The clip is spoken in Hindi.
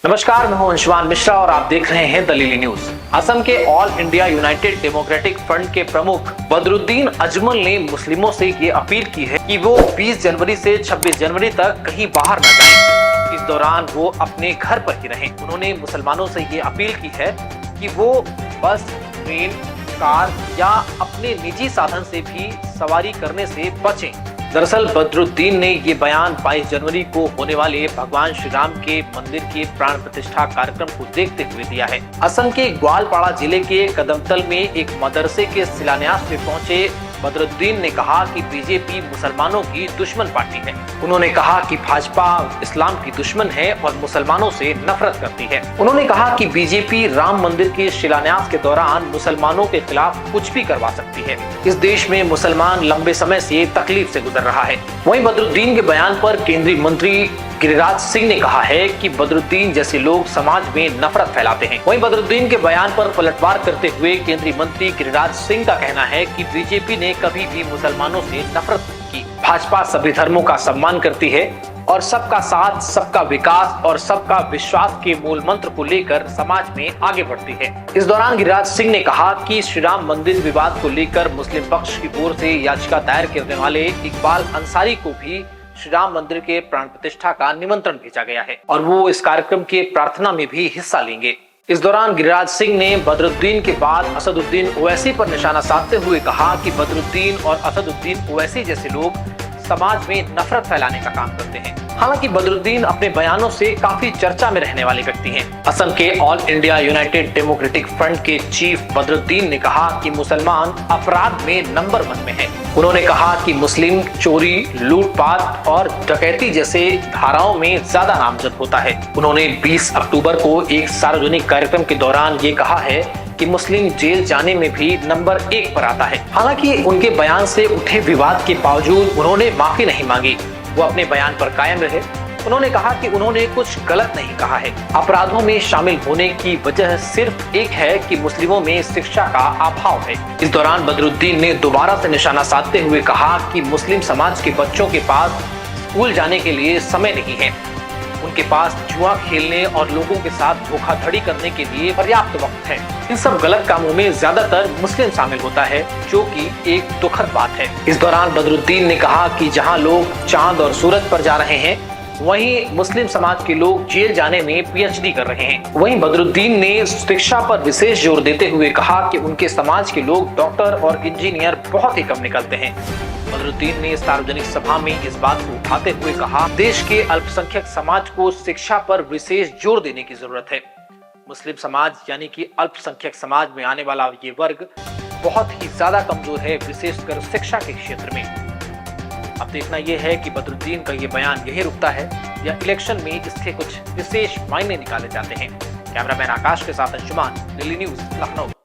नमस्कार, मैं हूं अंशुमान मिश्रा और आप देख रहे हैं दलीली न्यूज। असम के all India United democratic front के प्रमुख बदरुद्दीन अजमल ने मुस्लिमों से ये अपील की है कि वो 20 जनवरी से 26 जनवरी तक कहीं बाहर न जाएं। इस दौरान वो अपने घर पर ही रहें। उन्होंने मुसलमानों से ये अपील की है कि वो बस, ट्रेन, कार या अपने निजी साधन से भी सवारी करने से बचें। दरअसल बदरुद्दीन ने ये बयान 22 जनवरी को होने वाले भगवान श्री राम के मंदिर के प्राण प्रतिष्ठा कार्यक्रम को देखते हुए दिया है। असम के ग्वालपाड़ा जिले के कदमतल में एक मदरसे के शिलान्यास में पहुंचे बदरुद्दीन ने कहा कि बीजेपी मुसलमानों की दुश्मन पार्टी है। उन्होंने कहा कि भाजपा इस्लाम की दुश्मन है और मुसलमानों से नफरत करती है। उन्होंने कहा कि बीजेपी राम मंदिर के शिलान्यास के दौरान मुसलमानों के खिलाफ कुछ भी करवा सकती है। इस देश में मुसलमान लंबे समय से तकलीफ से गुजर रहा है। वहीं बदरुद्दीन के बयान पर केंद्रीय मंत्री गिरिराज सिंह ने कहा है कि बदरुद्दीन जैसे लोग समाज में नफरत फैलाते हैं। वहीं बदरुद्दीन के बयान पर पलटवार करते हुए केंद्रीय मंत्री गिरिराज सिंह का कहना है कि बीजेपी ने कभी भी मुसलमानों से नफरत नहीं की। भाजपा सभी धर्मों का सम्मान करती है और सबका साथ, सबका विकास और सबका विश्वास के मूल मंत्र को लेकर समाज में आगे बढ़ती है। इस दौरान गिरिराज सिंह ने कहा कि श्री राम मंदिर विवाद को लेकर मुस्लिम पक्ष की ओर से याचिका दायर करने वाले इकबाल अंसारी को भी श्री राम मंदिर के प्राण प्रतिष्ठा का निमंत्रण भेजा गया है और वो इस कार्यक्रम के प्रार्थना में भी हिस्सा लेंगे। इस दौरान गिरिराज सिंह ने बदरुद्दीन के बाद असदुद्दीन ओवैसी पर निशाना साधते हुए कहा कि बदरुद्दीन और असदुद्दीन ओवैसी जैसे लोग समाज में नफरत फैलाने का काम करते हैं। हालांकि बदरुद्दीन अपने बयानों से काफी चर्चा में रहने वाले व्यक्ति हैं। असम के all India United democratic front के चीफ बदरुद्दीन ने कहा कि मुसलमान अपराध में नंबर 1 में है। उन्होंने कहा कि मुस्लिम चोरी, लूटपाट और डकैती जैसे धाराओं में ज्यादा नामजद होता है। उन्होंने 20 अक्टूबर को एक सार्वजनिक कार्यक्रम के दौरान ये कहा है कि मुस्लिम जेल जाने में भी नंबर 1 पर आता है। हालांकि उनके बयान से उठे विवाद के बावजूद उन्होंने माफी नहीं मांगी। वो अपने बयान पर कायम रहे। उन्होंने कहा कि उन्होंने कुछ गलत नहीं कहा है। अपराधों में शामिल होने की वजह सिर्फ एक है कि मुस्लिमों में शिक्षा का अभाव है। इस दौरान बदरुद्दीन ने दोबारा से निशाना साधते हुए कहा कि मुस्लिम समाज के बच्चों के पास स्कूल जाने के लिए समय नहीं है। उनके पास जुआ खेलने और लोगों के साथ धोखाधड़ी करने के लिए पर्याप्त वक्त है। इन सब गलत कामों में ज्यादातर मुस्लिम शामिल होता है, जो कि एक दुखद बात है। इस दौरान बदरुद्दीन ने कहा कि जहां लोग चांद और सूरज पर जा रहे हैं, वहीं मुस्लिम समाज के लोग जेल जाने में पीएचडी कर रहे हैं। वहीं बदरुद्दीन ने शिक्षा पर विशेष जोर देते हुए कहा कि उनके समाज के लोग डॉक्टर और इंजीनियर बहुत ही कम निकलते हैं। बदरुद्दीन ने सार्वजनिक सभा में इस बात को उठाते हुए कहा, देश के अल्पसंख्यक समाज को शिक्षा पर विशेष जोर देने की जरूरत है। मुस्लिम समाज यानी कि अल्पसंख्यक समाज में आने वाला ये वर्ग बहुत ही ज्यादा कमजोर है, विशेषकर शिक्षा के क्षेत्र में। अब देखना यह है कि बदरुद्दीन का ये बयान यही रुकता है या इलेक्शन में इसके कुछ विशेष मायने निकाले जाते हैं। कैमरामैन आकाश के साथ अंशुमान, दिल्ली न्यूज, लखनऊ।